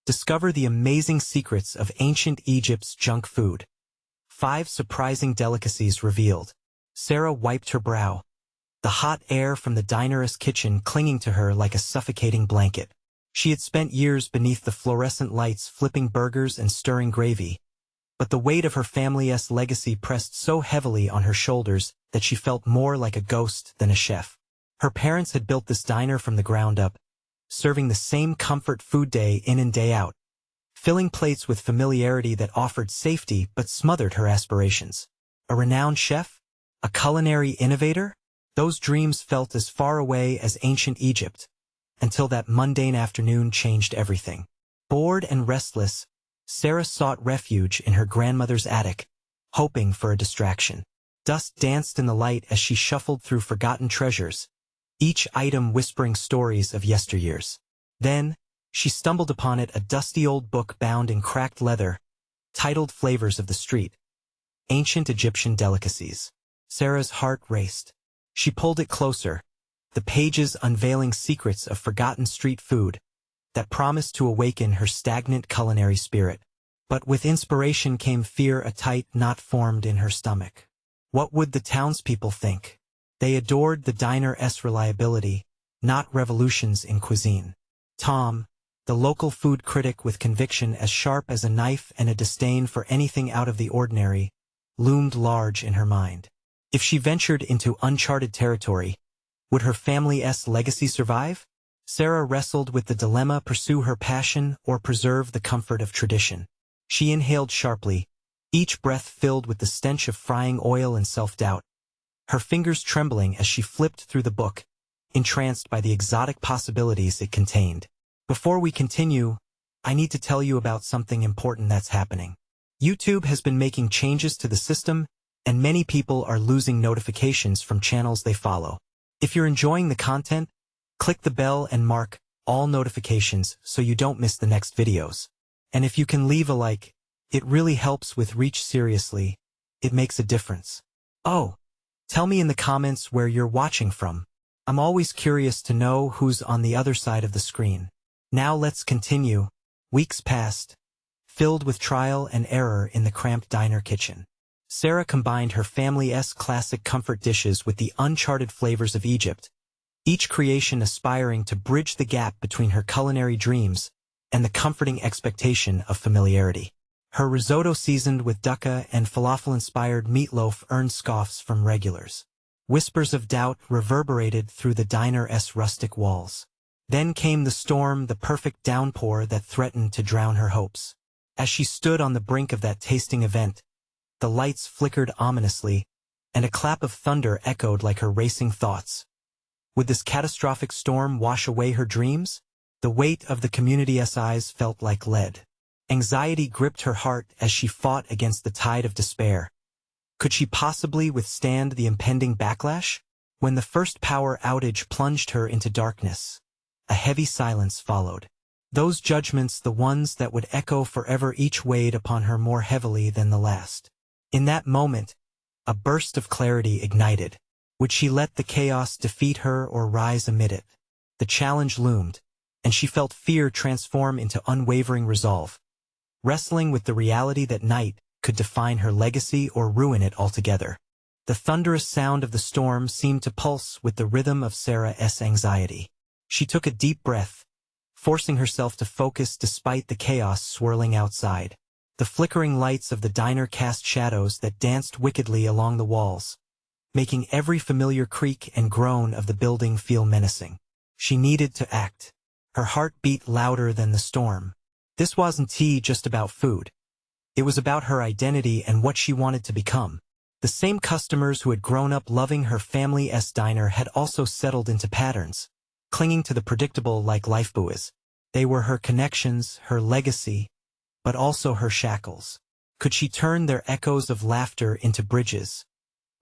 Discover the amazing secrets of ancient Egypt's junk food. 5 surprising delicacies revealed. Sarah wiped her brow, the hot air from the diner's kitchen clinging to her like a suffocating blanket. She had spent years beneath the fluorescent lights flipping burgers and stirring gravy, but the weight of her family's legacy pressed so heavily on her shoulders that she felt more like a ghost than a chef. Her parents had built this diner from the ground up, serving the same comfort food day in and day out, filling plates with familiarity that offered safety but smothered her aspirations. A renowned chef? A culinary innovator? Those dreams felt as far away as ancient Egypt, until that mundane afternoon changed everything. Bored and restless, Sarah sought refuge in her grandmother's attic, hoping for a distraction. Dust danced in the light as she shuffled through forgotten treasures, each item whispering stories of yesteryears. Then, she stumbled upon it, a dusty old book bound in cracked leather, titled Flavors of the Street. Ancient Egyptian Delicacies. Sarah's heart raced. She pulled it closer, the pages unveiling secrets of forgotten street food that promised to awaken her stagnant culinary spirit. But with inspiration came fear, a tight knot formed in her stomach. What would the townspeople think? They adored the diner's reliability, not revolutions in cuisine. Tom, the local food critic with conviction as sharp as a knife and a disdain for anything out of the ordinary, loomed large in her mind. If she ventured into uncharted territory, would her family's legacy survive? Sarah wrestled with the dilemma: pursue her passion or preserve the comfort of tradition. She inhaled sharply, each breath filled with the stench of frying oil and self-doubt, her fingers trembling as she flipped through the book, entranced by the exotic possibilities it contained. Before we continue, I need to tell you about something important that's happening. YouTube has been making changes to the system, and many people are losing notifications from channels they follow. If you're enjoying the content, click the bell and mark all notifications so you don't miss the next videos. And if you can leave a like, it really helps with reach. Seriously, it makes a difference. Oh, tell me in the comments where you're watching from. I'm always curious to know who's on the other side of the screen. Now let's continue. Weeks passed, filled with trial and error in the cramped diner kitchen. Sarah combined her family's classic comfort dishes with the uncharted flavors of Egypt, each creation aspiring to bridge the gap between her culinary dreams and the comforting expectation of familiarity. Her risotto seasoned with dukkha and falafel-inspired meatloaf earned scoffs from regulars. Whispers of doubt reverberated through the diner's rustic walls. Then came the storm, the perfect downpour that threatened to drown her hopes. As she stood on the brink of that tasting event, the lights flickered ominously, and a clap of thunder echoed like her racing thoughts. Would this catastrophic storm wash away her dreams? The weight of the community's eyes felt like lead. Anxiety gripped her heart as she fought against the tide of despair. Could she possibly withstand the impending backlash? When the first power outage plunged her into darkness, a heavy silence followed. Those judgments, the ones that would echo forever, each weighed upon her more heavily than the last. In that moment, a burst of clarity ignited. Would she let the chaos defeat her or rise amid it? The challenge loomed, and she felt fear transform into unwavering resolve, wrestling with the reality that night could define her legacy or ruin it altogether. The thunderous sound of the storm seemed to pulse with the rhythm of Sarah's anxiety. She took a deep breath, forcing herself to focus despite the chaos swirling outside. The flickering lights of the diner cast shadows that danced wickedly along the walls, making every familiar creak and groan of the building feel menacing. She needed to act. Her heart beat louder than the storm. This wasn't just about food. It was about her identity and what she wanted to become. The same customers who had grown up loving her family's diner had also settled into patterns, clinging to the predictable like lifebuoys. They were her connections, her legacy, but also her shackles. Could she turn their echoes of laughter into bridges,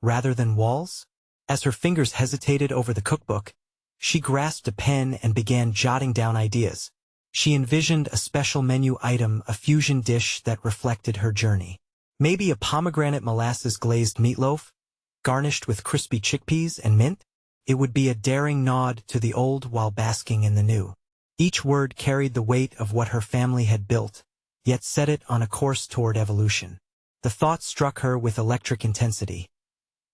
rather than walls? As her fingers hesitated over the cookbook, she grasped a pen and began jotting down ideas. She envisioned a special menu item, a fusion dish that reflected her journey. Maybe a pomegranate molasses glazed meatloaf, garnished with crispy chickpeas and mint? It would be a daring nod to the old while basking in the new. Each word carried the weight of what her family had built, yet set it on a course toward evolution. The thought struck her with electric intensity.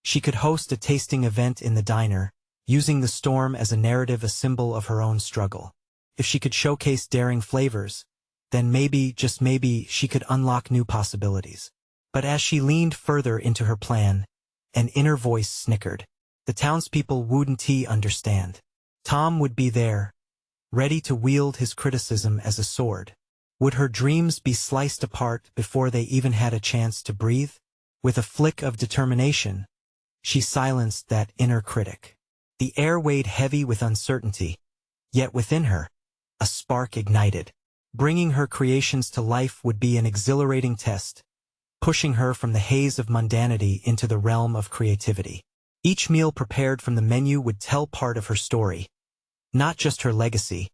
She could host a tasting event in the diner, using the storm as a narrative, a symbol of her own struggle. If she could showcase daring flavors, then maybe, just maybe, she could unlock new possibilities. But as she leaned further into her plan, an inner voice snickered. The townspeople wouldn't understand. Tom would be there, ready to wield his criticism as a sword. Would her dreams be sliced apart before they even had a chance to breathe? With a flick of determination, she silenced that inner critic. The air weighed heavy with uncertainty, yet within her, a spark ignited. Bringing her creations to life would be an exhilarating test, pushing her from the haze of mundanity into the realm of creativity. Each meal prepared from the menu would tell part of her story, not just her legacy,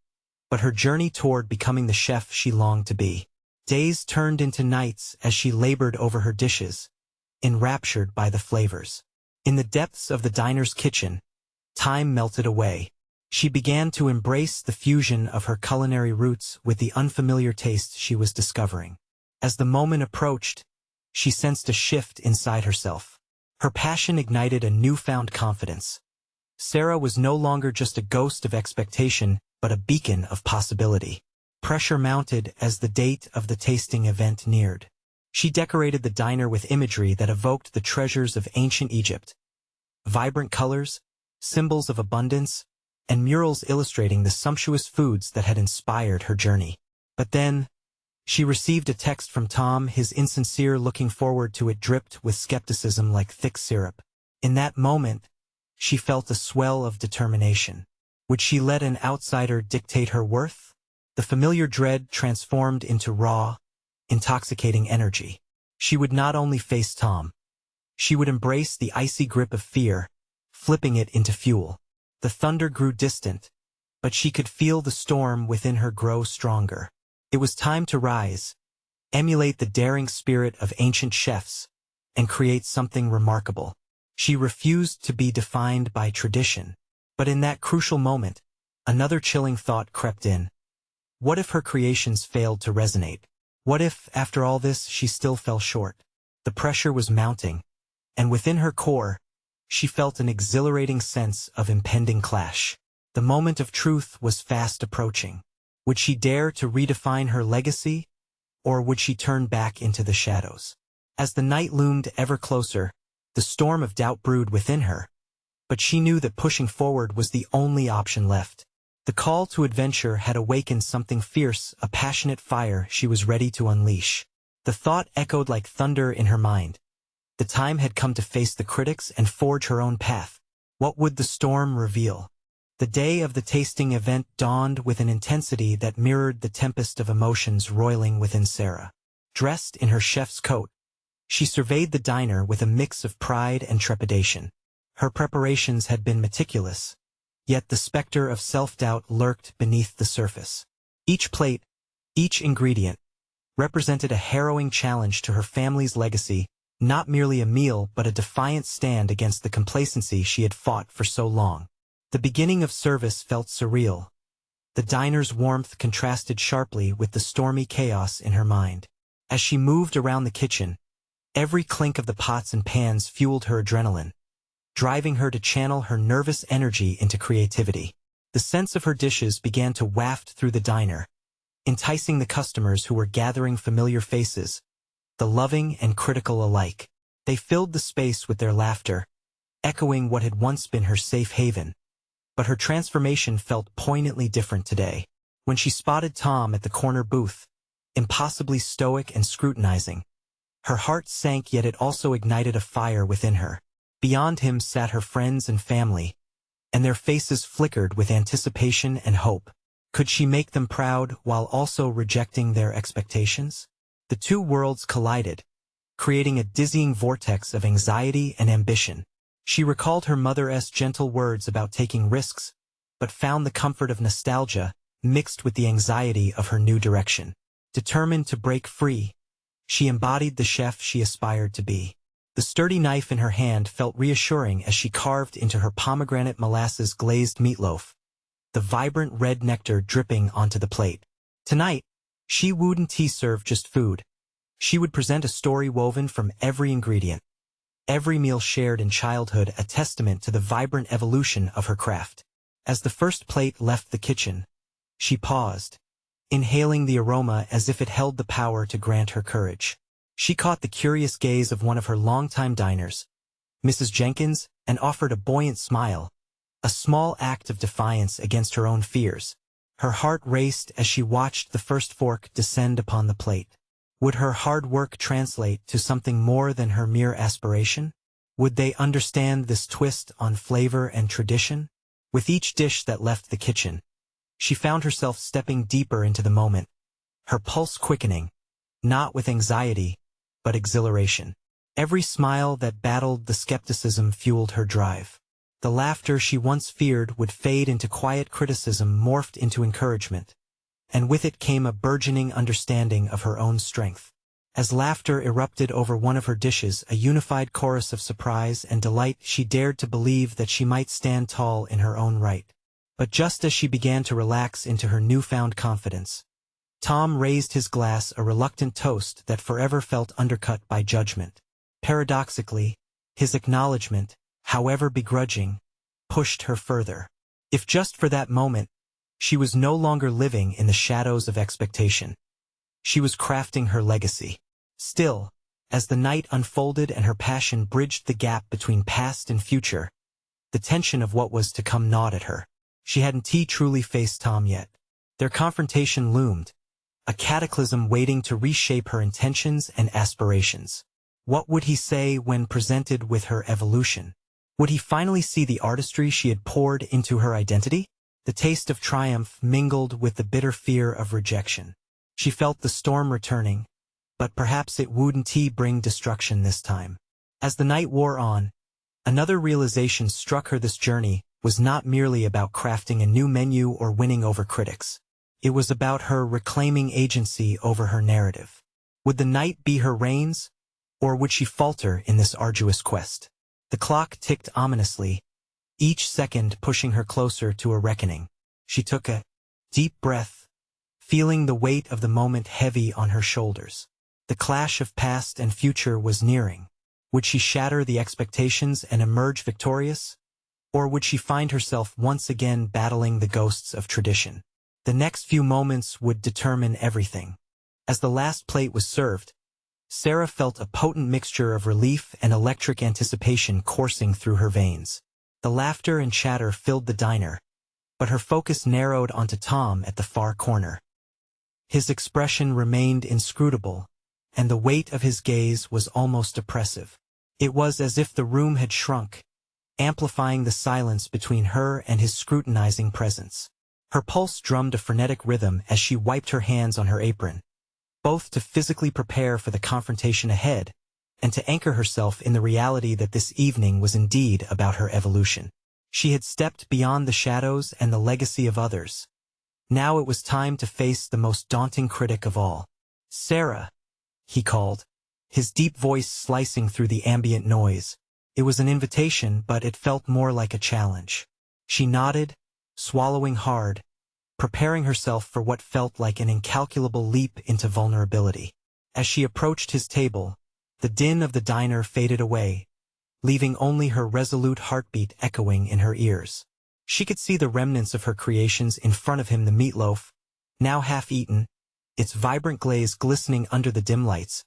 but her journey toward becoming the chef she longed to be. Days turned into nights as she labored over her dishes, enraptured by the flavors. In the depths of the diner's kitchen, time melted away. She began to embrace the fusion of her culinary roots with the unfamiliar tastes she was discovering. As the moment approached, she sensed a shift inside herself. Her passion ignited a newfound confidence. Sarah was no longer just a ghost of expectation, but a beacon of possibility. Pressure mounted as the date of the tasting event neared. She decorated the diner with imagery that evoked the treasures of ancient Egypt. Vibrant colors, symbols of abundance, and murals illustrating the sumptuous foods that had inspired her journey. But then, she received a text from Tom, his insincere looking forward to it dripped with skepticism like thick syrup. In that moment, she felt a swell of determination. Would she let an outsider dictate her worth? The familiar dread transformed into raw, intoxicating energy. She would not only face Tom. She would embrace the icy grip of fear, flipping it into fuel. The thunder grew distant, but she could feel the storm within her grow stronger. It was time to rise, emulate the daring spirit of ancient chefs, and create something remarkable. She refused to be defined by tradition. But in that crucial moment, another chilling thought crept in. What if her creations failed to resonate? What if, after all this, she still fell short? The pressure was mounting, and within her core, she felt an exhilarating sense of impending clash. The moment of truth was fast approaching. Would she dare to redefine her legacy, or would she turn back into the shadows? As the night loomed ever closer, the storm of doubt brewed within her, but she knew that pushing forward was the only option left. The call to adventure had awakened something fierce, a passionate fire she was ready to unleash. The thought echoed like thunder in her mind. The time had come to face the critics and forge her own path. What would the storm reveal? The day of the tasting event dawned with an intensity that mirrored the tempest of emotions roiling within Sarah. Dressed in her chef's coat, she surveyed the diner with a mix of pride and trepidation. Her preparations had been meticulous, yet the specter of self-doubt lurked beneath the surface. Each plate, each ingredient, represented a harrowing challenge to her family's legacy, not merely a meal but a defiant stand against the complacency she had fought for so long. The beginning of service felt surreal. The diner's warmth contrasted sharply with the stormy chaos in her mind. As she moved around the kitchen, every clink of the pots and pans fueled her adrenaline, driving her to channel her nervous energy into creativity. The scents of her dishes began to waft through the diner, enticing the customers who were gathering familiar faces, the loving and critical alike. They filled the space with their laughter, echoing what had once been her safe haven. But her transformation felt poignantly different today. When she spotted Tom at the corner booth, impossibly stoic and scrutinizing, her heart sank, yet it also ignited a fire within her. Beyond him sat her friends and family, and their faces flickered with anticipation and hope. Could she make them proud while also rejecting their expectations? The two worlds collided, creating a dizzying vortex of anxiety and ambition. She recalled her mother's gentle words about taking risks, but found the comfort of nostalgia mixed with the anxiety of her new direction. Determined to break free, she embodied the chef she aspired to be. The sturdy knife in her hand felt reassuring as she carved into her pomegranate molasses glazed meatloaf, the vibrant red nectar dripping onto the plate. Tonight, she wouldn't serve just food. She would present a story woven from every ingredient. Every meal shared in childhood, a testament to the vibrant evolution of her craft. As the first plate left the kitchen, she paused, inhaling the aroma as if it held the power to grant her courage. She caught the curious gaze of one of her longtime diners, Mrs. Jenkins, and offered a buoyant smile, a small act of defiance against her own fears. Her heart raced as she watched the first fork descend upon the plate. Would her hard work translate to something more than her mere aspiration? Would they understand this twist on flavor and tradition? With each dish that left the kitchen, she found herself stepping deeper into the moment, her pulse quickening, not with anxiety, but exhilaration. Every smile that battled the skepticism fueled her drive. The laughter she once feared would fade into quiet criticism morphed into encouragement, and with it came a burgeoning understanding of her own strength. As laughter erupted over one of her dishes, a unified chorus of surprise and delight, she dared to believe that she might stand tall in her own right. But just as she began to relax into her newfound confidence, Tom raised his glass, a reluctant toast that forever felt undercut by judgment. Paradoxically, his acknowledgement, however begrudging, pushed her further. If just for that moment, she was no longer living in the shadows of expectation. She was crafting her legacy. Still, as the night unfolded and her passion bridged the gap between past and future, the tension of what was to come gnawed at her. She hadn't truly faced Tom yet. Their confrontation loomed, a cataclysm waiting to reshape her intentions and aspirations. What would he say when presented with her evolution? Would he finally see the artistry she had poured into her identity? The taste of triumph mingled with the bitter fear of rejection. She felt the storm returning, but perhaps it wouldn't bring destruction this time. As the night wore on, another realization struck her: this journey was not merely about crafting a new menu or winning over critics. It was about her reclaiming agency over her narrative. Would the night be her reins, or would she falter in this arduous quest? The clock ticked ominously, each second pushing her closer to a reckoning. She took a deep breath, feeling the weight of the moment heavy on her shoulders. The clash of past and future was nearing. Would she shatter the expectations and emerge victorious? Or would she find herself once again battling the ghosts of tradition? The next few moments would determine everything. As the last plate was served, Sarah felt a potent mixture of relief and electric anticipation coursing through her veins. The laughter and chatter filled the diner, but her focus narrowed onto Tom at the far corner. His expression remained inscrutable, and the weight of his gaze was almost oppressive. It was as if the room had shrunk, amplifying the silence between her and his scrutinizing presence. Her pulse drummed a frenetic rhythm as she wiped her hands on her apron, both to physically prepare for the confrontation ahead and to anchor herself in the reality that this evening was indeed about her evolution. She had stepped beyond the shadows and the legacy of others. Now it was time to face the most daunting critic of all. "Sarah," he called, his deep voice slicing through the ambient noise. It was an invitation, but it felt more like a challenge. She nodded, swallowing hard, preparing herself for what felt like an incalculable leap into vulnerability. As she approached his table, the din of the diner faded away, leaving only her resolute heartbeat echoing in her ears. She could see the remnants of her creations in front of him: the meatloaf, now half-eaten, its vibrant glaze glistening under the dim lights,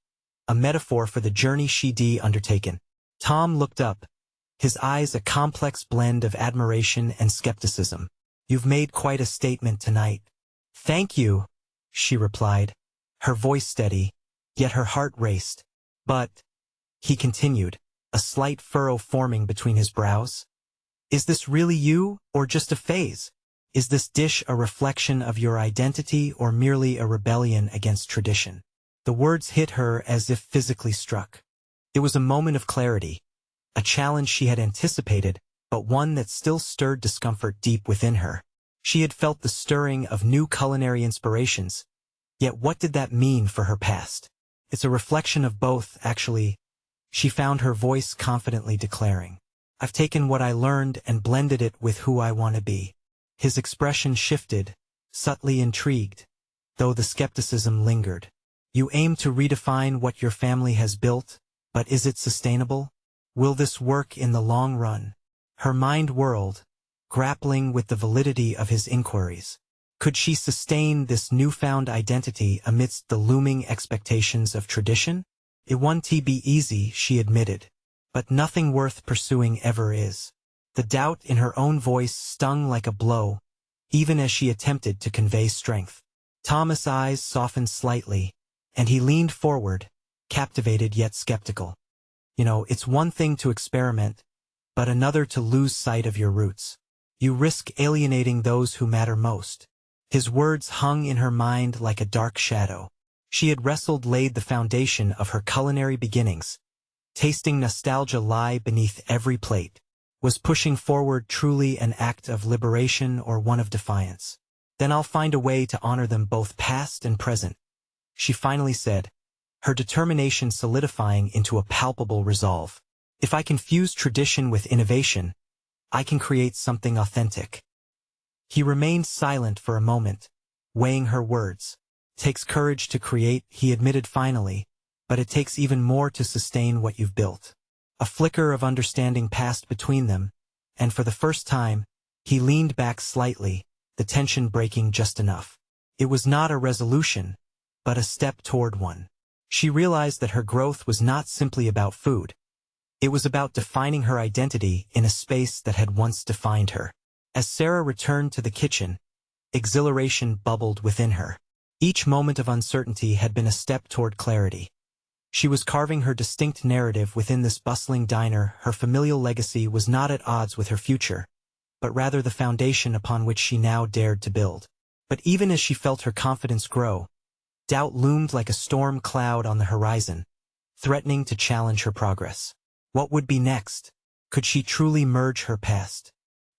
a metaphor for the journey she'd undertaken. Tom looked up, his eyes a complex blend of admiration and skepticism. "You've made quite a statement tonight." "Thank you," she replied, her voice steady, yet her heart raced. "But," he continued, a slight furrow forming between his brows, "is this really you, or just a phase? Is this dish a reflection of your identity or merely a rebellion against tradition?" The words hit her as if physically struck. It was a moment of clarity, a challenge she had anticipated, but one that still stirred discomfort deep within her. She had felt the stirring of new culinary inspirations, yet what did that mean for her past? "It's a reflection of both, actually," she found her voice confidently declaring. "I've taken what I learned and blended it with who I want to be." His expression shifted, subtly intrigued, though the skepticism lingered. You aim to redefine what your family has built, but is it sustainable? Will this work in the long run? Her mind whirled, grappling with the validity of his inquiries. Could she sustain this newfound identity amidst the looming expectations of tradition? It won't be easy, she admitted. But nothing worth pursuing ever is. The doubt in her own voice stung like a blow, even as she attempted to convey strength. Thomas' eyes softened slightly, and he leaned forward, captivated yet skeptical. It's one thing to experiment, but another to lose sight of your roots. You risk alienating those who matter most. His words hung in her mind like a dark shadow. She had laid the foundation of her culinary beginnings. Tasting nostalgia lie beneath every plate. Was pushing forward truly an act of liberation or one of defiance? Then I'll find a way to honor them both past and present, she finally said, her determination solidifying into a palpable resolve. If I can fuse tradition with innovation, I can create something authentic. He remained silent for a moment, weighing her words. Takes courage to create, he admitted finally, but it takes even more to sustain what you've built. A flicker of understanding passed between them, and for the first time, he leaned back slightly, the tension breaking just enough. It was not a resolution, but a step toward one. She realized that her growth was not simply about food. It was about defining her identity in a space that had once defined her. As Sarah returned to the kitchen, exhilaration bubbled within her. Each moment of uncertainty had been a step toward clarity. She was carving her distinct narrative within this bustling diner. Her familial legacy was not at odds with her future, but rather the foundation upon which she now dared to build. But even as she felt her confidence grow, doubt loomed like a storm cloud on the horizon, threatening to challenge her progress. What would be next? Could she truly merge her past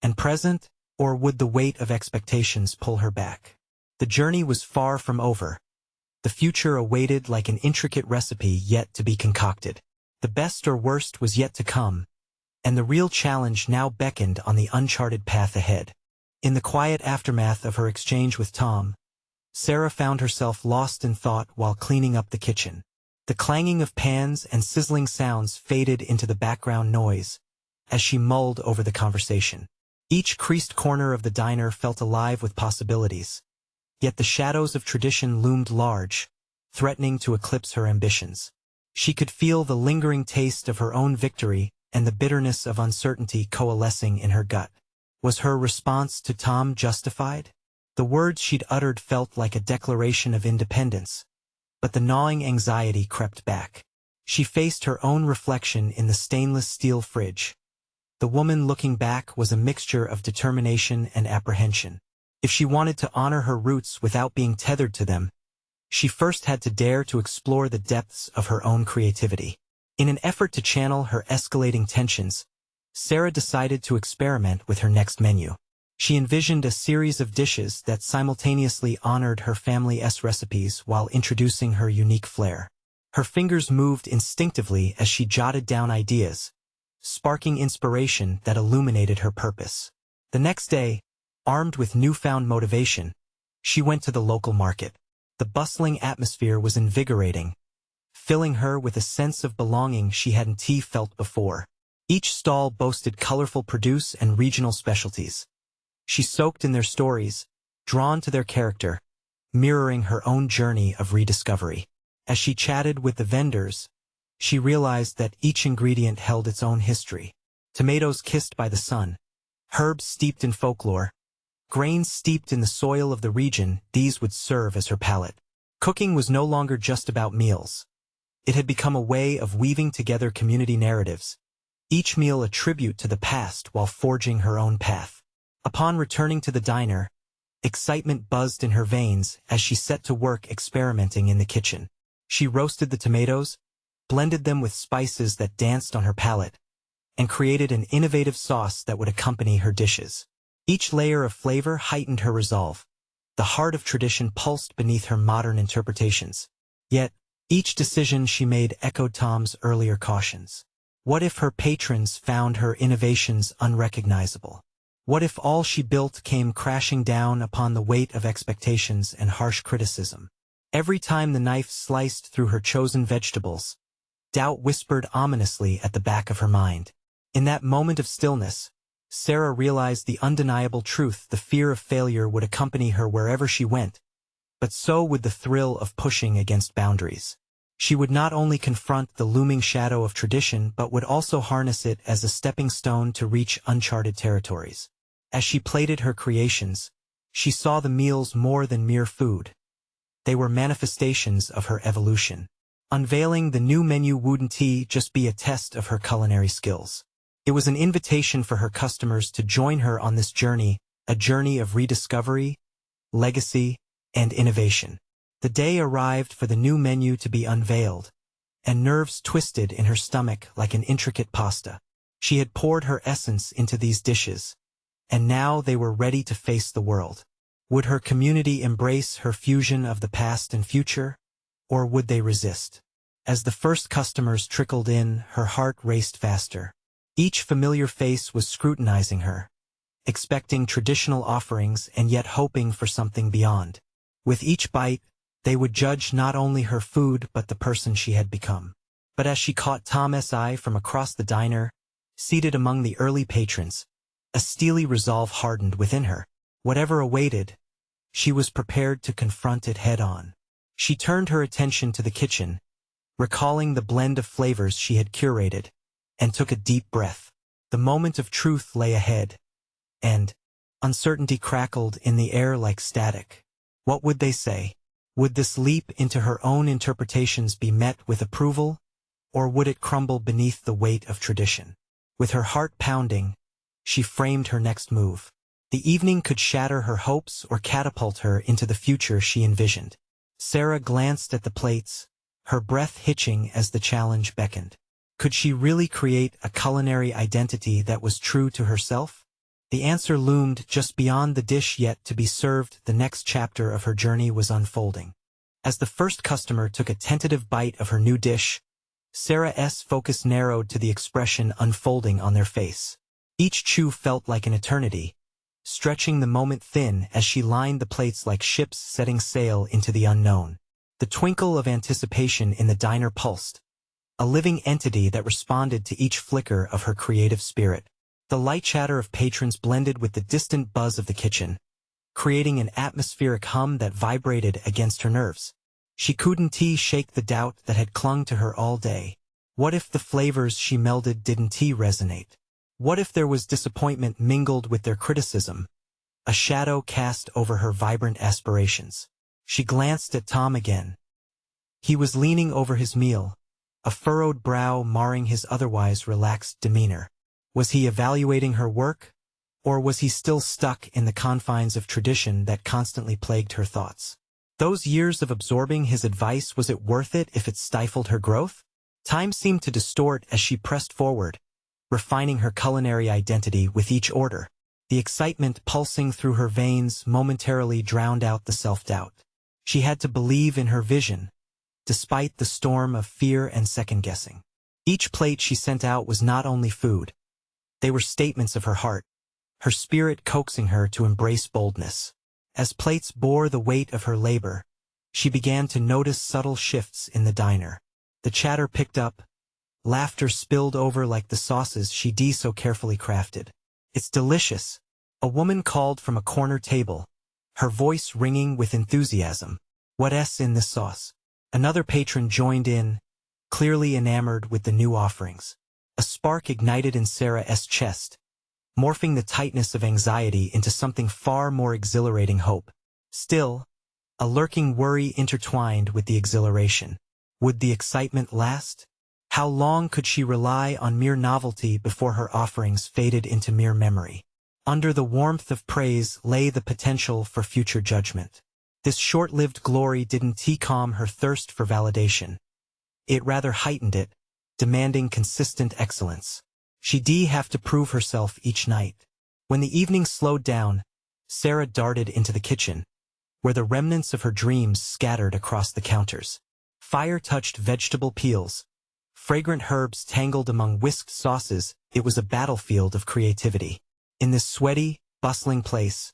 and present, or would the weight of expectations pull her back? The journey was far from over. The future awaited like an intricate recipe yet to be concocted. The best or worst was yet to come, and the real challenge now beckoned on the uncharted path ahead. In the quiet aftermath of her exchange with Tom, Sarah found herself lost in thought while cleaning up the kitchen. The clanging of pans and sizzling sounds faded into the background noise as she mulled over the conversation. Each creased corner of the diner felt alive with possibilities, yet the shadows of tradition loomed large, threatening to eclipse her ambitions. She could feel the lingering taste of her own victory and the bitterness of uncertainty coalescing in her gut. Was her response to Tom justified? The words she'd uttered felt like a declaration of independence, but the gnawing anxiety crept back. She faced her own reflection in the stainless steel fridge. The woman looking back was a mixture of determination and apprehension. If she wanted to honor her roots without being tethered to them, she first had to dare to explore the depths of her own creativity. In an effort to channel her escalating tensions, Sarah decided to experiment with her next menu. She envisioned a series of dishes that simultaneously honored her family's recipes while introducing her unique flair. Her fingers moved instinctively as she jotted down ideas, sparking inspiration that illuminated her purpose. The next day, armed with newfound motivation, she went to the local market. The bustling atmosphere was invigorating, filling her with a sense of belonging she hadn't felt before. Each stall boasted colorful produce and regional specialties. She soaked in their stories, drawn to their character, mirroring her own journey of rediscovery. As she chatted with the vendors, she realized that each ingredient held its own history. Tomatoes kissed by the sun, herbs steeped in folklore, grains steeped in the soil of the region, these would serve as her palate. Cooking was no longer just about meals. It had become a way of weaving together community narratives, each meal a tribute to the past while forging her own path. Upon returning to the diner, excitement buzzed in her veins as she set to work experimenting in the kitchen. She roasted the tomatoes, blended them with spices that danced on her palate, and created an innovative sauce that would accompany her dishes. Each layer of flavor heightened her resolve. The heart of tradition pulsed beneath her modern interpretations. Yet, each decision she made echoed Tom's earlier cautions. What if her patrons found her innovations unrecognizable? What if all she built came crashing down upon the weight of expectations and harsh criticism? Every time the knife sliced through her chosen vegetables, doubt whispered ominously at the back of her mind. In that moment of stillness, Sarah realized the undeniable truth: the fear of failure would accompany her wherever she went, but so would the thrill of pushing against boundaries. She would not only confront the looming shadow of tradition but would also harness it as a stepping stone to reach uncharted territories. As she plated her creations, she saw the meals more than mere food. They were manifestations of her evolution. Unveiling the new menu wouldn't just be a test of her culinary skills. It was an invitation for her customers to join her on this journey, a journey of rediscovery, legacy, and innovation. The day arrived for the new menu to be unveiled, and nerves twisted in her stomach like an intricate pasta. She had poured her essence into these dishes, and now they were ready to face the world. Would her community embrace her fusion of the past and future, or would they resist? As the first customers trickled in, her heart raced faster. Each familiar face was scrutinizing her, expecting traditional offerings and yet hoping for something beyond. With each bite, they would judge not only her food but the person she had become. But as she caught Tom's eye from across the diner, seated among the early patrons, a steely resolve hardened within her. Whatever awaited, she was prepared to confront it head-on. She turned her attention to the kitchen, recalling the blend of flavors she had curated, and took a deep breath. The moment of truth lay ahead, and uncertainty crackled in the air like static. What would they say? Would this leap into her own interpretations be met with approval, or would it crumble beneath the weight of tradition? With her heart pounding, she framed her next move. The evening could shatter her hopes or catapult her into the future she envisioned. Sarah glanced at the plates, her breath hitching as the challenge beckoned. Could she really create a culinary identity that was true to herself? The answer loomed just beyond the dish yet to be served. The next chapter of her journey was unfolding. As the first customer took a tentative bite of her new dish, Sarah's focus narrowed to the expression unfolding on their face. Each chew felt like an eternity, stretching the moment thin as she lined the plates like ships setting sail into the unknown. The twinkle of anticipation in the diner pulsed, a living entity that responded to each flicker of her creative spirit. The light chatter of patrons blended with the distant buzz of the kitchen, creating an atmospheric hum that vibrated against her nerves. She couldn't shake the doubt that had clung to her all day. What if the flavors she melded didn't resonate? What if there was disappointment mingled with their criticism, a shadow cast over her vibrant aspirations? She glanced at Tom again. He was leaning over his meal, a furrowed brow marring his otherwise relaxed demeanor. Was he evaluating her work, or was he still stuck in the confines of tradition that constantly plagued her thoughts? Those years of absorbing his advice, was it worth it if it stifled her growth? Time seemed to distort as she pressed forward, refining her culinary identity with each order. The excitement pulsing through her veins momentarily drowned out the self-doubt. She had to believe in her vision, despite the storm of fear and second-guessing. Each plate she sent out was not only food. They were statements of her heart, her spirit coaxing her to embrace boldness. As plates bore the weight of her labor, she began to notice subtle shifts in the diner. The chatter picked up, laughter spilled over like the sauces she so carefully crafted. "It's delicious," a woman called from a corner table, her voice ringing with enthusiasm. "What's in this sauce?" Another patron joined in, clearly enamored with the new offerings. A spark ignited in Sarah's chest, morphing the tightness of anxiety into something far more exhilarating: hope. Still, a lurking worry intertwined with the exhilaration. Would the excitement last? How long could she rely on mere novelty before her offerings faded into mere memory? Under the warmth of praise lay the potential for future judgment. This short-lived glory didn't calm her thirst for validation. It rather heightened it, demanding consistent excellence. She'd have to prove herself each night. When the evening slowed down, Sarah darted into the kitchen, where the remnants of her dreams scattered across the counters. Fire-touched vegetable peels, fragrant herbs tangled among whisked sauces. It was a battlefield of creativity. In this sweaty, bustling place,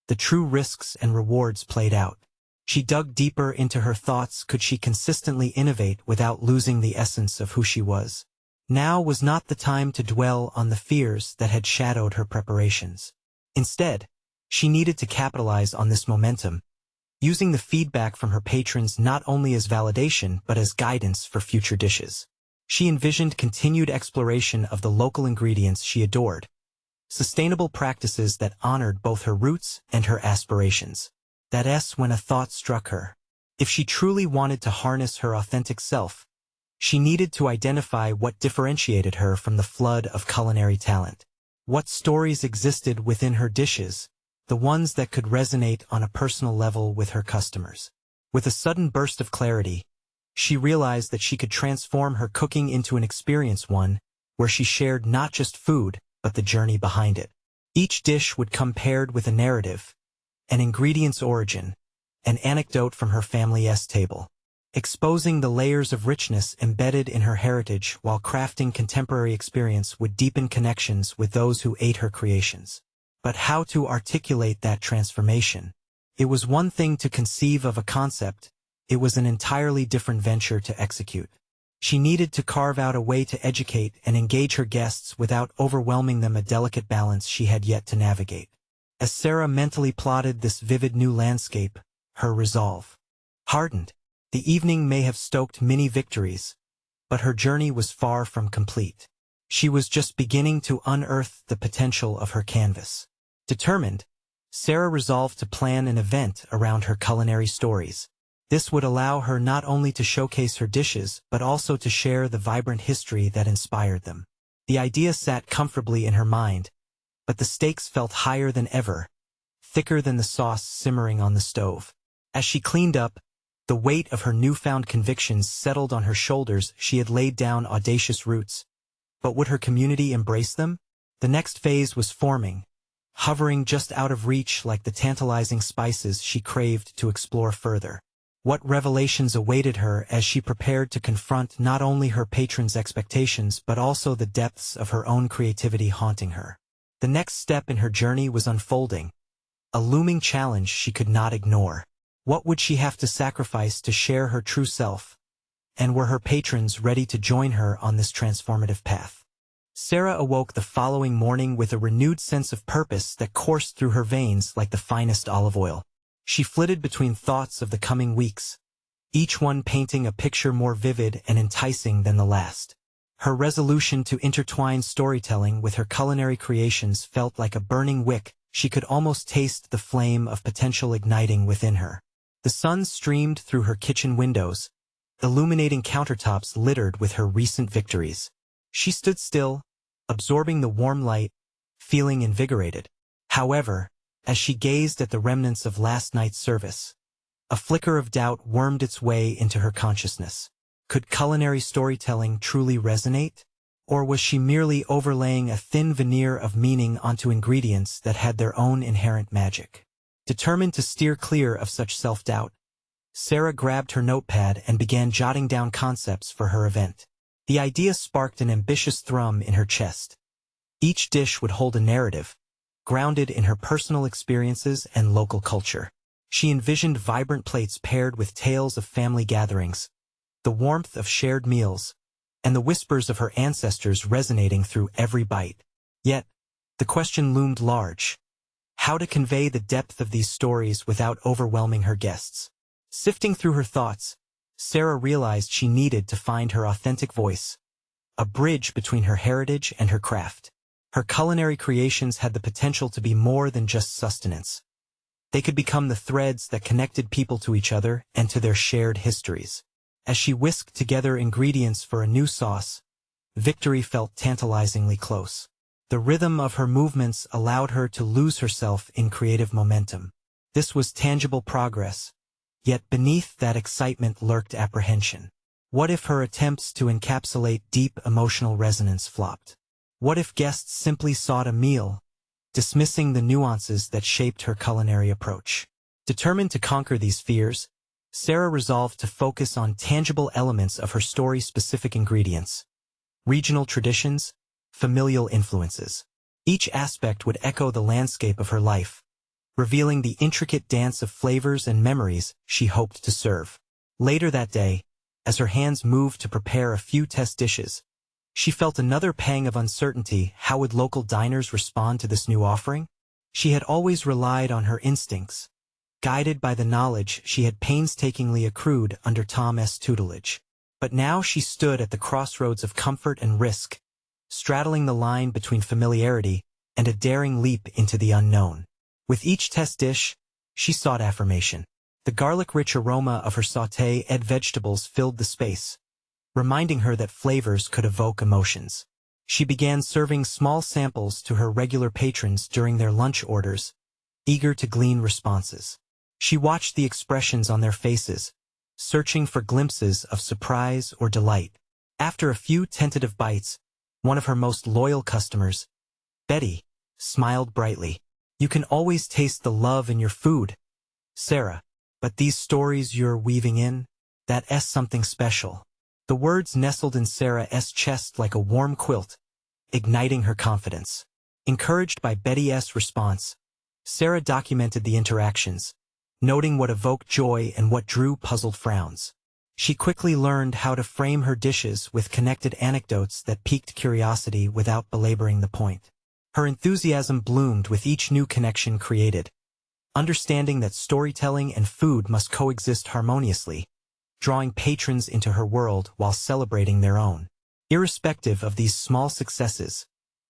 the true risks and rewards played out. She dug deeper into her thoughts. Could she consistently innovate without losing the essence of who she was? Now was not the time to dwell on the fears that had shadowed her preparations. Instead, she needed to capitalize on this momentum, using the feedback from her patrons not only as validation but as guidance for future dishes. She envisioned continued exploration of the local ingredients she adored, sustainable practices that honored both her roots and her aspirations. That's when a thought struck her. If she truly wanted to harness her authentic self, she needed to identify what differentiated her from the flood of culinary talent. What stories existed within her dishes, the ones that could resonate on a personal level with her customers. With a sudden burst of clarity, she realized that she could transform her cooking into an experience, one where she shared not just food, but the journey behind it. Each dish would come paired with a narrative, an ingredient's origin, an anecdote from her family's table, exposing the layers of richness embedded in her heritage. While crafting contemporary experience would deepen connections with those who ate her creations. But how to articulate that transformation? It was one thing to conceive of a concept, it was an entirely different venture to execute. She needed to carve out a way to educate and engage her guests without overwhelming them, a delicate balance she had yet to navigate. As Sarah mentally plotted this vivid new landscape, her resolve hardened. The evening may have stoked many victories, but her journey was far from complete. She was just beginning to unearth the potential of her canvas. Determined, Sarah resolved to plan an event around her culinary stories. This would allow her not only to showcase her dishes but also to share the vibrant history that inspired them. The idea sat comfortably in her mind, but the stakes felt higher than ever, thicker than the sauce simmering on the stove. As she cleaned up, the weight of her newfound convictions settled on her shoulders. She had laid down audacious roots, but would her community embrace them? The next phase was forming, hovering just out of reach like the tantalizing spices she craved to explore further. What revelations awaited her as she prepared to confront not only her patrons' expectations but also the depths of her own creativity haunting her? The next step in her journey was unfolding, a looming challenge she could not ignore. What would she have to sacrifice to share her true self? And were her patrons ready to join her on this transformative path? Sarah awoke the following morning with a renewed sense of purpose that coursed through her veins like the finest olive oil. She flitted between thoughts of the coming weeks, each one painting a picture more vivid and enticing than the last. Her resolution to intertwine storytelling with her culinary creations felt like a burning wick. She could almost taste the flame of potential igniting within her. The sun streamed through her kitchen windows, illuminating countertops littered with her recent victories. She stood still, absorbing the warm light, feeling invigorated. However, as she gazed at the remnants of last night's service, a flicker of doubt wormed its way into her consciousness. Could culinary storytelling truly resonate? Or was she merely overlaying a thin veneer of meaning onto ingredients that had their own inherent magic? Determined to steer clear of such self-doubt, Sarah grabbed her notepad and began jotting down concepts for her event. The idea sparked an ambitious thrum in her chest. Each dish would hold a narrative, grounded in her personal experiences and local culture. She envisioned vibrant plates paired with tales of family gatherings, the warmth of shared meals, and the whispers of her ancestors resonating through every bite. Yet, the question loomed large: how to convey the depth of these stories without overwhelming her guests? Sifting through her thoughts, Sarah realized she needed to find her authentic voice, a bridge between her heritage and her craft. Her culinary creations had the potential to be more than just sustenance. They could become the threads that connected people to each other and to their shared histories. As she whisked together ingredients for a new sauce, victory felt tantalizingly close. The rhythm of her movements allowed her to lose herself in creative momentum. This was tangible progress, yet beneath that excitement lurked apprehension. What if her attempts to encapsulate deep emotional resonance flopped? What if guests simply sought a meal, dismissing the nuances that shaped her culinary approach? Determined to conquer these fears, Sarah resolved to focus on tangible elements of her story-specific ingredients, regional traditions, familial influences. Each aspect would echo the landscape of her life, revealing the intricate dance of flavors and memories she hoped to serve. Later that day, as her hands moved to prepare a few test dishes, she felt another pang of uncertainty. How would local diners respond to this new offering? She had always relied on her instincts, guided by the knowledge she had painstakingly accrued under Tom's tutelage. But now she stood at the crossroads of comfort and risk, straddling the line between familiarity and a daring leap into the unknown. With each test dish, she sought affirmation. The garlic-rich aroma of her sauté-ed vegetables filled the space, reminding her that flavors could evoke emotions. She began serving small samples to her regular patrons during their lunch orders, eager to glean responses. She watched the expressions on their faces, searching for glimpses of surprise or delight. After a few tentative bites, one of her most loyal customers, Betty, smiled brightly. "You can always taste the love in your food, Sarah, but these stories you're weaving in, that's something special." The words nestled in Sarah's chest like a warm quilt, igniting her confidence. Encouraged by Betty's response, Sarah documented the interactions, noting what evoked joy and what drew puzzled frowns. She quickly learned how to frame her dishes with connected anecdotes that piqued curiosity without belaboring the point. Her enthusiasm bloomed with each new connection created, understanding that storytelling and food must coexist harmoniously, drawing patrons into her world while celebrating their own. Irrespective of these small successes,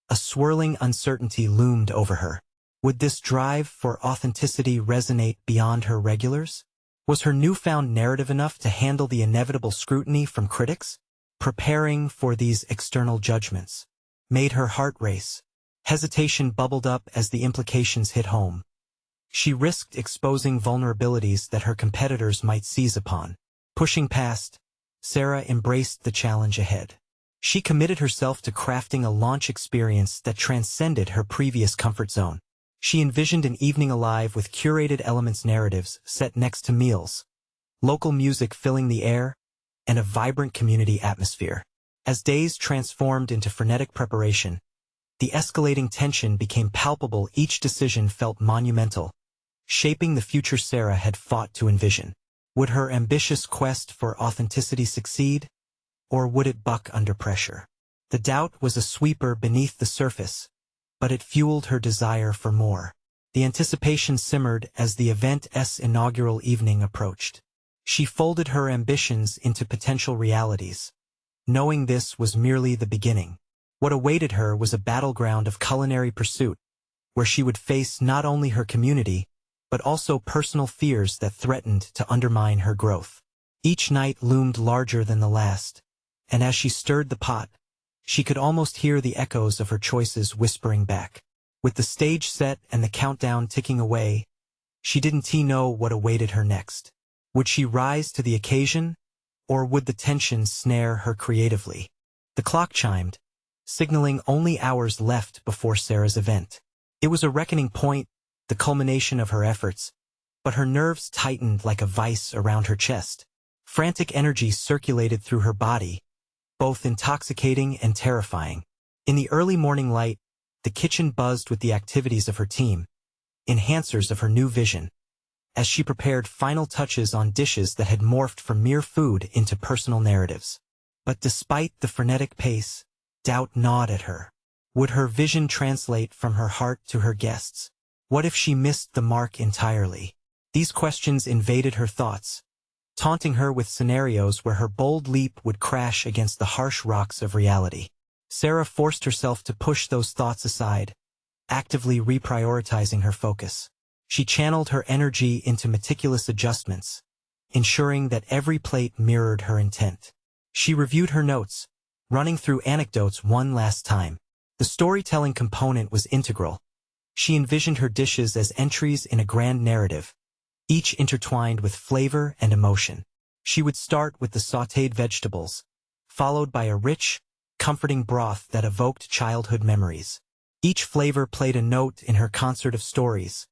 a swirling uncertainty loomed over her. Would this drive for authenticity resonate beyond her regulars? Was her newfound narrative enough to handle the inevitable scrutiny from critics? Preparing for these external judgments made her heart race. Hesitation bubbled up as the implications hit home. She risked exposing vulnerabilities that her competitors might seize upon. Pushing past, Sarah embraced the challenge ahead. She committed herself to crafting a launch experience that transcended her previous comfort zone. She envisioned an evening alive with curated elements narratives set next to meals, local music filling the air, and a vibrant community atmosphere. As days transformed into frenetic preparation, the escalating tension became palpable. Each decision felt monumental, shaping the future Sarah had fought to envision. Would her ambitious quest for authenticity succeed, or would it buck under pressure? The doubt was a sweeper beneath the surface, but it fueled her desire for more. The anticipation simmered as the event's inaugural evening approached. She folded her ambitions into potential realities, knowing this was merely the beginning. What awaited her was a battleground of culinary pursuit, where she would face not only her community, but also personal fears that threatened to undermine her growth. Each night loomed larger than the last, and as she stirred the pot, she could almost hear the echoes of her choices whispering back. With the stage set and the countdown ticking away, she didn't know what awaited her next. Would she rise to the occasion, or would the tension snare her creatively? The clock chimed, signaling only hours left before Sarah's event. It was a reckoning point, the culmination of her efforts, but her nerves tightened like a vice around her chest. Frantic energy circulated through her body, both intoxicating and terrifying. In the early morning light, the kitchen buzzed with the activities of her team, enhancers of her new vision, as she prepared final touches on dishes that had morphed from mere food into personal narratives. But despite the frenetic pace, doubt gnawed at her. Would her vision translate from her heart to her guests? What if she missed the mark entirely? These questions invaded her thoughts, taunting her with scenarios where her bold leap would crash against the harsh rocks of reality. Sarah forced herself to push those thoughts aside, actively reprioritizing her focus. She channeled her energy into meticulous adjustments, ensuring that every plate mirrored her intent. She reviewed her notes, running through anecdotes one last time. The storytelling component was integral. She envisioned her dishes as entries in a grand narrative, each intertwined with flavor and emotion. She would start with the sautéed vegetables, followed by a rich, comforting broth that evoked childhood memories. Each flavor played a note in her concert of stories,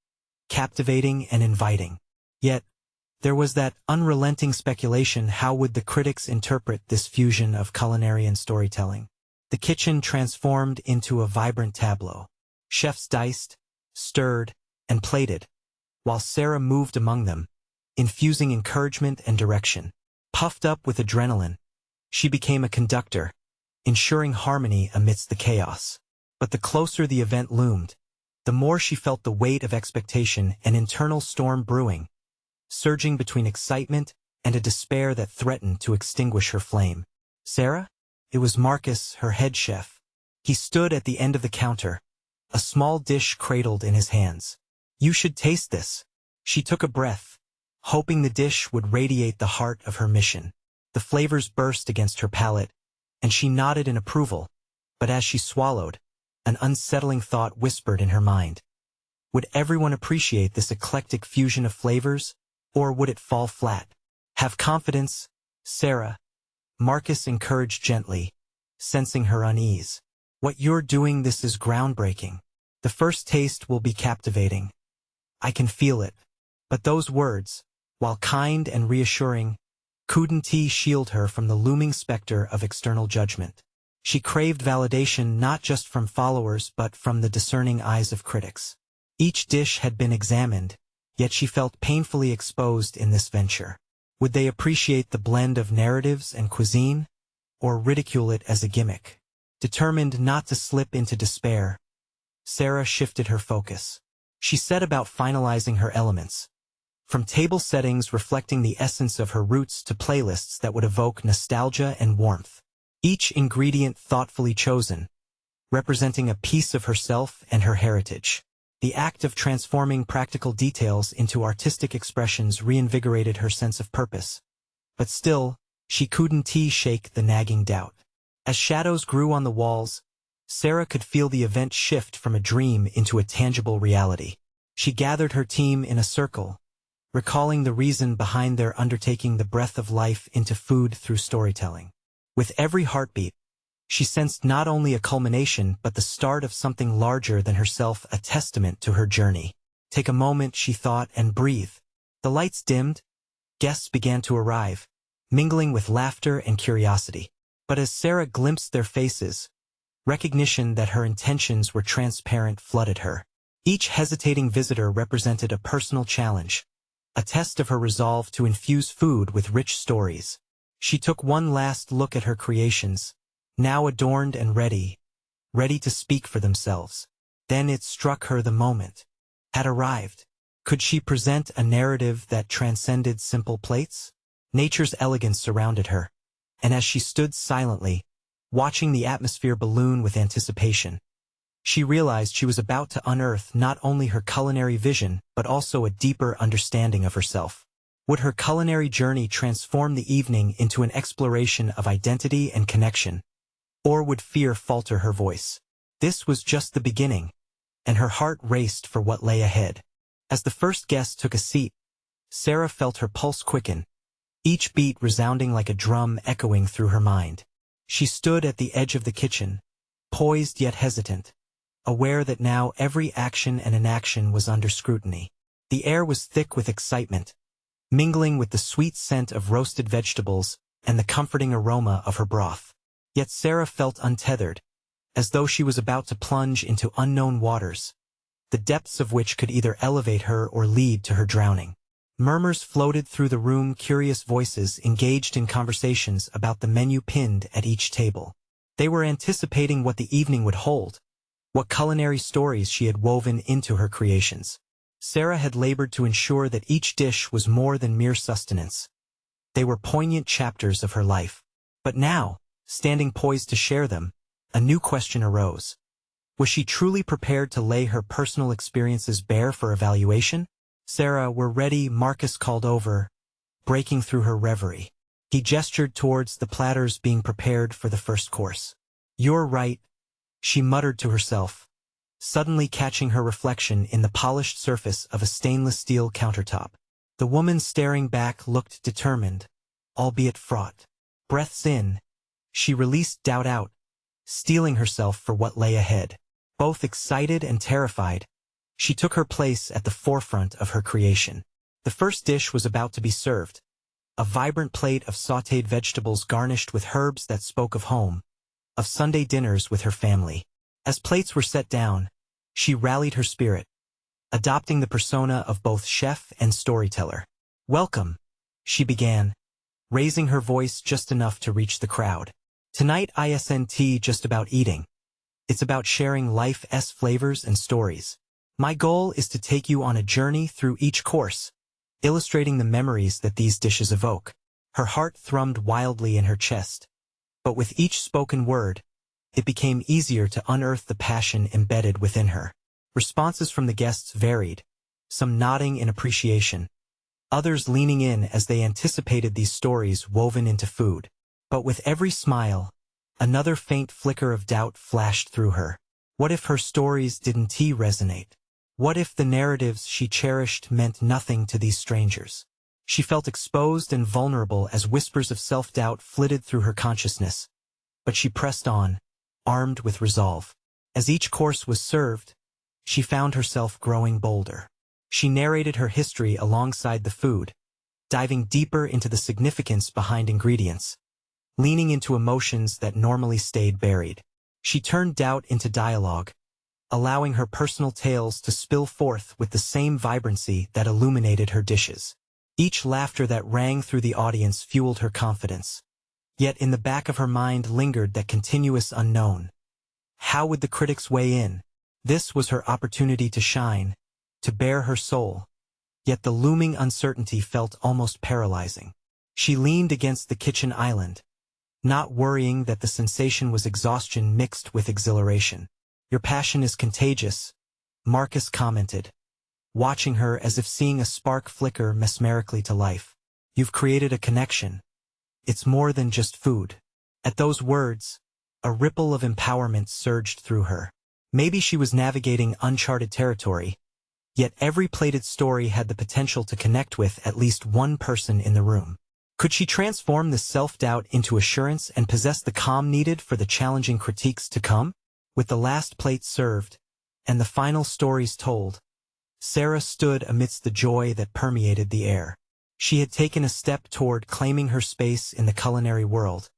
captivating and inviting. Yet, there was that unrelenting speculation: how would the critics interpret this fusion of culinary and storytelling? The kitchen transformed into a vibrant tableau. Chefs diced, stirred, and plated, while Sarah moved among them, infusing encouragement and direction. Puffed up with adrenaline, she became a conductor, ensuring harmony amidst the chaos. But the closer the event loomed, the more she felt the weight of expectation and internal storm brewing, surging between excitement and a despair that threatened to extinguish her flame. Sarah? It was Marcus, her head chef. He stood at the end of the counter, a small dish cradled in his hands. "You should taste this." She took a breath, hoping the dish would radiate the heart of her mission. The flavors burst against her palate, and she nodded in approval, but as she swallowed, an unsettling thought whispered in her mind. Would everyone appreciate this eclectic fusion of flavors, or would it fall flat? "Have confidence, Sarah," Marcus encouraged gently, sensing her unease. "What you're doing, this is groundbreaking. The first taste will be captivating. I can feel it." But those words, while kind and reassuring, couldn't shield her from the looming specter of external judgment. She craved validation not just from followers but from the discerning eyes of critics. Each dish had been examined, yet she felt painfully exposed in this venture. Would they appreciate the blend of narratives and cuisine, or ridicule it as a gimmick? Determined not to slip into despair, Sarah shifted her focus. She set about finalizing her elements, from table settings reflecting the essence of her roots to playlists that would evoke nostalgia and warmth. Each ingredient thoughtfully chosen, representing a piece of herself and her heritage. The act of transforming practical details into artistic expressions reinvigorated her sense of purpose. But still, she couldn't shake the nagging doubt. As shadows grew on the walls, Sarah could feel the event shift from a dream into a tangible reality. She gathered her team in a circle, recalling the reason behind their undertaking the breath of life into food through storytelling. With every heartbeat, she sensed not only a culmination but the start of something larger than herself, a testament to her journey. Take a moment, she thought, and breathe. The lights dimmed, guests began to arrive, mingling with laughter and curiosity. But as Sarah glimpsed their faces, recognition that her intentions were transparent flooded her. Each hesitating visitor represented a personal challenge, a test of her resolve to infuse food with rich stories. She took one last look at her creations, now adorned and ready to speak for themselves. Then it struck her, the moment had arrived. Could she present a narrative that transcended simple plates? Nature's elegance surrounded her, and as she stood silently, watching the atmosphere balloon with anticipation, she realized she was about to unearth not only her culinary vision but also a deeper understanding of herself. Would her culinary journey transform the evening into an exploration of identity and connection, or would fear falter her voice? This was just the beginning, and her heart raced for what lay ahead. As the first guest took a seat, Sarah felt her pulse quicken, each beat resounding like a drum echoing through her mind. She stood at the edge of the kitchen, poised yet hesitant, aware that now every action and inaction was under scrutiny. The air was thick with excitement, mingling with the sweet scent of roasted vegetables and the comforting aroma of her broth. Yet Sarah felt untethered, as though she was about to plunge into unknown waters, the depths of which could either elevate her or lead to her drowning. Murmurs floated through the room, curious voices engaged in conversations about the menu pinned at each table. They were anticipating what the evening would hold, what culinary stories she had woven into her creations. Sarah had labored to ensure that each dish was more than mere sustenance. They were poignant chapters of her life. But now, standing poised to share them, a new question arose. Was she truly prepared to lay her personal experiences bare for evaluation? "Sarah, we're ready," Marcus called over, breaking through her reverie. He gestured towards the platters being prepared for the first course. "You're right," she muttered to herself, suddenly catching her reflection in the polished surface of a stainless steel countertop. The woman staring back looked determined, albeit fraught. Breaths in, she released doubt out, steeling herself for what lay ahead. Both excited and terrified, she took her place at the forefront of her creation. The first dish was about to be served, a vibrant plate of sautéed vegetables garnished with herbs that spoke of home, of Sunday dinners with her family. As plates were set down, She rallied her spirit, adopting the persona of both chef and storyteller. "Welcome," she began, raising her voice just enough to reach the crowd. "Tonight isn't just about eating. It's about sharing life's flavors and stories. My goal is to take you on a journey through each course, illustrating the memories that these dishes evoke." Her heart thrummed wildly in her chest, but with each spoken word, it became easier to unearth the passion embedded within her. Responses from the guests varied, some nodding in appreciation, others leaning in as they anticipated these stories woven into food. But with every smile, another faint flicker of doubt flashed through her. What if her stories didn't resonate? What if the narratives she cherished meant nothing to these strangers? She felt exposed and vulnerable as whispers of self-doubt flitted through her consciousness. But she pressed on, armed with resolve. As each course was served, she found herself growing bolder. She narrated her history alongside the food, diving deeper into the significance behind ingredients, leaning into emotions that normally stayed buried. She turned doubt into dialogue, allowing her personal tales to spill forth with the same vibrancy that illuminated her dishes. Each laughter that rang through the audience fueled her confidence. Yet in the back of her mind lingered that continuous unknown. How would the critics weigh in? This was her opportunity to shine, to bare her soul. Yet the looming uncertainty felt almost paralyzing. She leaned against the kitchen island, not worrying that the sensation was exhaustion mixed with exhilaration. "Your passion is contagious," Marcus commented, watching her as if seeing a spark flicker mesmerically to life. "You've created a connection. It's more than just food." At those words, a ripple of empowerment surged through her. Maybe she was navigating uncharted territory, yet every plated story had the potential to connect with at least one person in the room. Could she transform this self-doubt into assurance and possess the calm needed for the challenging critiques to come? With the last plate served, and the final stories told, Sarah stood amidst the joy that permeated the air. She had taken a step toward claiming her space in the culinary world,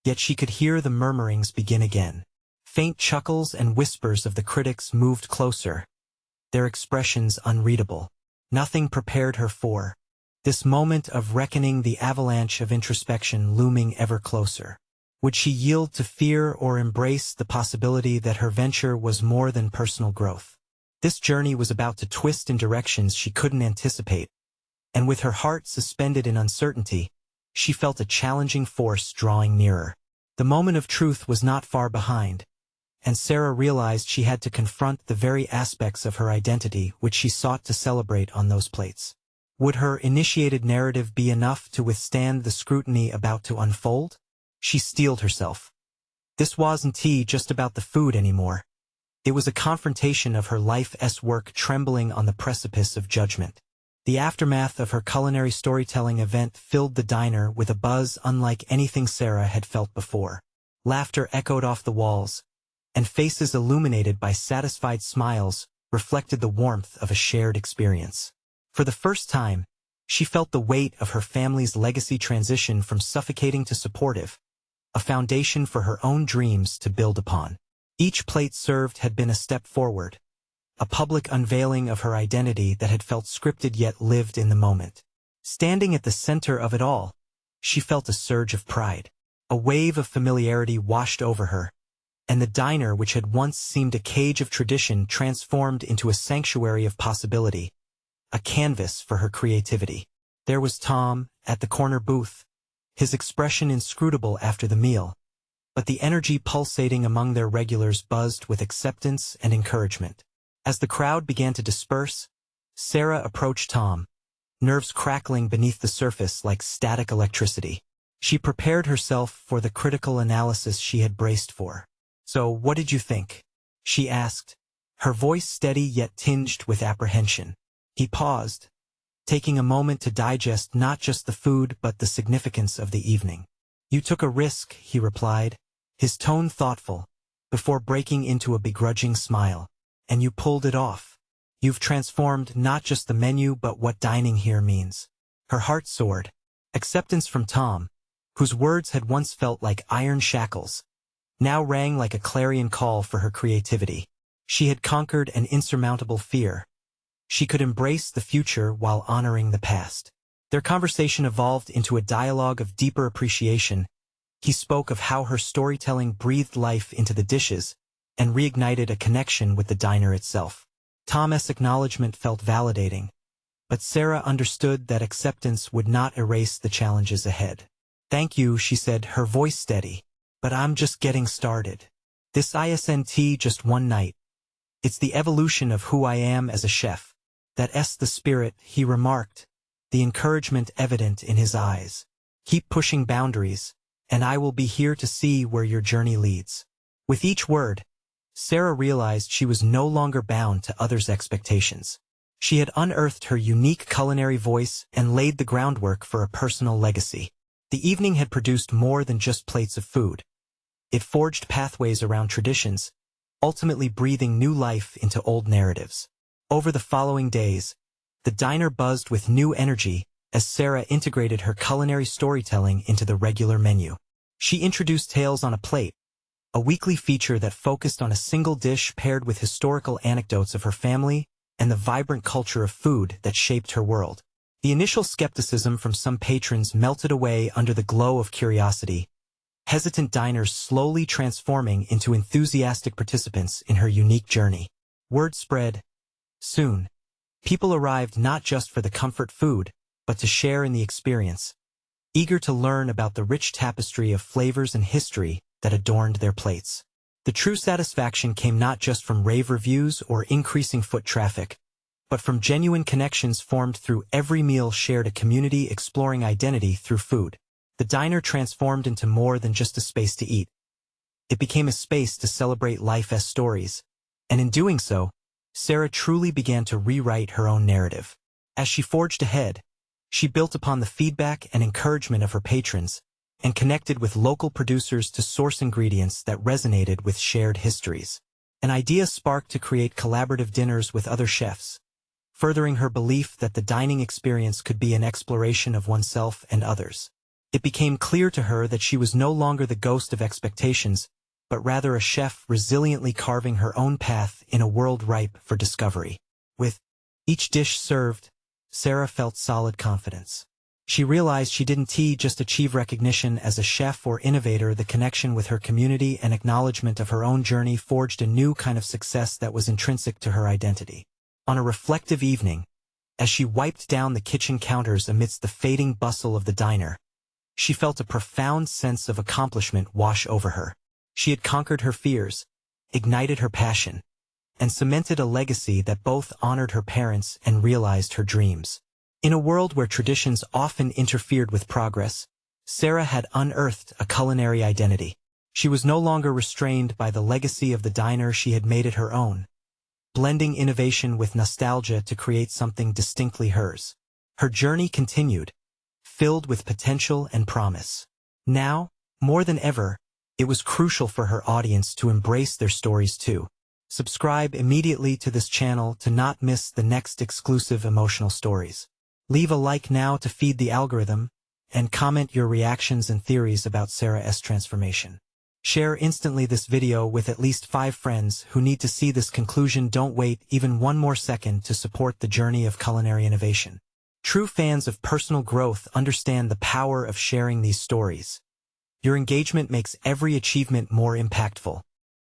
yet she could hear the murmurings begin again. Faint chuckles and whispers of the critics moved closer, their expressions unreadable. Nothing prepared her for this moment of reckoning, the avalanche of introspection looming ever closer. Would she yield to fear or embrace the possibility that her venture was more than personal growth? This journey was about to twist in directions she couldn't anticipate, and with her heart suspended in uncertainty, she felt a challenging force drawing nearer. The moment of truth was not far behind, and Sarah realized she had to confront the very aspects of her identity which she sought to celebrate on those plates. Would her initiated narrative be enough to withstand the scrutiny about to unfold? She steeled herself. This wasn't just about the food anymore. It was a confrontation of her life's work trembling on the precipice of judgment. The aftermath of her culinary storytelling event filled the diner with a buzz unlike anything Sarah had felt before. Laughter echoed off the walls, and faces illuminated by satisfied smiles reflected the warmth of a shared experience. For the first time, she felt the weight of her family's legacy transition from suffocating to supportive, a foundation for her own dreams to build upon. Each plate served had been a step forward, a public unveiling of her identity that had felt scripted yet lived in the moment. Standing at the center of it all, she felt a surge of pride. A wave of familiarity washed over her, and the diner which had once seemed a cage of tradition transformed into a sanctuary of possibility, a canvas for her creativity. There was Tom, at the corner booth, his expression inscrutable after the meal, but the energy pulsating among their regulars buzzed with acceptance and encouragement. As the crowd began to disperse, Sarah approached Tom, nerves crackling beneath the surface like static electricity. She prepared herself for the critical analysis she had braced for. "So, what did you think?" she asked, her voice steady yet tinged with apprehension. He paused, taking a moment to digest not just the food but the significance of the evening. "You took a risk," he replied, his tone thoughtful, before breaking into a begrudging smile. "And you pulled it off. You've transformed not just the menu but what dining here means." Her heart soared. Acceptance from Tom, whose words had once felt like iron shackles, now rang like a clarion call for her creativity. She had conquered an insurmountable fear. She could embrace the future while honoring the past. Their conversation evolved into a dialogue of deeper appreciation. He spoke of how her storytelling breathed life into the dishes and reignited a connection with the diner itself. Tom's acknowledgement felt validating, but Sarah understood that acceptance would not erase the challenges ahead. "Thank you," she said, her voice steady, "but I'm just getting started. This isn't just one night. It's the evolution of who I am as a chef. That's the spirit," he remarked, the encouragement evident in his eyes. "Keep pushing boundaries, and I will be here to see where your journey leads." With each word, Sarah realized she was no longer bound to others' expectations. She had unearthed her unique culinary voice and laid the groundwork for a personal legacy. The evening had produced more than just plates of food. It forged pathways around traditions, ultimately breathing new life into old narratives. Over the following days, the diner buzzed with new energy as Sarah integrated her culinary storytelling into the regular menu. She introduced Tales on a Plate, a weekly feature that focused on a single dish paired with historical anecdotes of her family and the vibrant culture of food that shaped her world. The initial skepticism from some patrons melted away under the glow of curiosity, hesitant diners slowly transforming into enthusiastic participants in her unique journey. Word spread. Soon, people arrived not just for the comfort food, but to share in the experience, eager to learn about the rich tapestry of flavors and history that adorned their plates. The true satisfaction came not just from rave reviews or increasing foot traffic, but from genuine connections formed through every meal shared, a community exploring identity through food. The diner transformed into more than just a space to eat. It became a space to celebrate life as stories, and in doing so, Sarah truly began to rewrite her own narrative. As she forged ahead, she built upon the feedback and encouragement of her patrons, and connected with local producers to source ingredients that resonated with shared histories. An idea sparked to create collaborative dinners with other chefs, furthering her belief that the dining experience could be an exploration of oneself and others. It became clear to her that she was no longer the ghost of expectations, but rather a chef resiliently carving her own path in a world ripe for discovery. With each dish served, Sarah felt solid confidence. She realized she didn't just achieve recognition as a chef or innovator. The connection with her community and acknowledgement of her own journey forged a new kind of success that was intrinsic to her identity. On a reflective evening, as she wiped down the kitchen counters amidst the fading bustle of the diner, she felt a profound sense of accomplishment wash over her. She had conquered her fears, ignited her passion, and cemented a legacy that both honored her parents and realized her dreams. In a world where traditions often interfered with progress, Sarah had unearthed a culinary identity. She was no longer restrained by the legacy of the diner. She had made it her own, blending innovation with nostalgia to create something distinctly hers. Her journey continued, filled with potential and promise. Now, more than ever, it was crucial for her audience to embrace their stories too. Subscribe immediately to this channel to not miss the next exclusive emotional stories. Leave a like now to feed the algorithm, and comment your reactions and theories about Sarah's transformation. Share instantly this video with at least 5 friends who need to see this conclusion. Don't wait even one more second to support the journey of culinary innovation. True fans of personal growth understand the power of sharing these stories. Your engagement makes every achievement more impactful.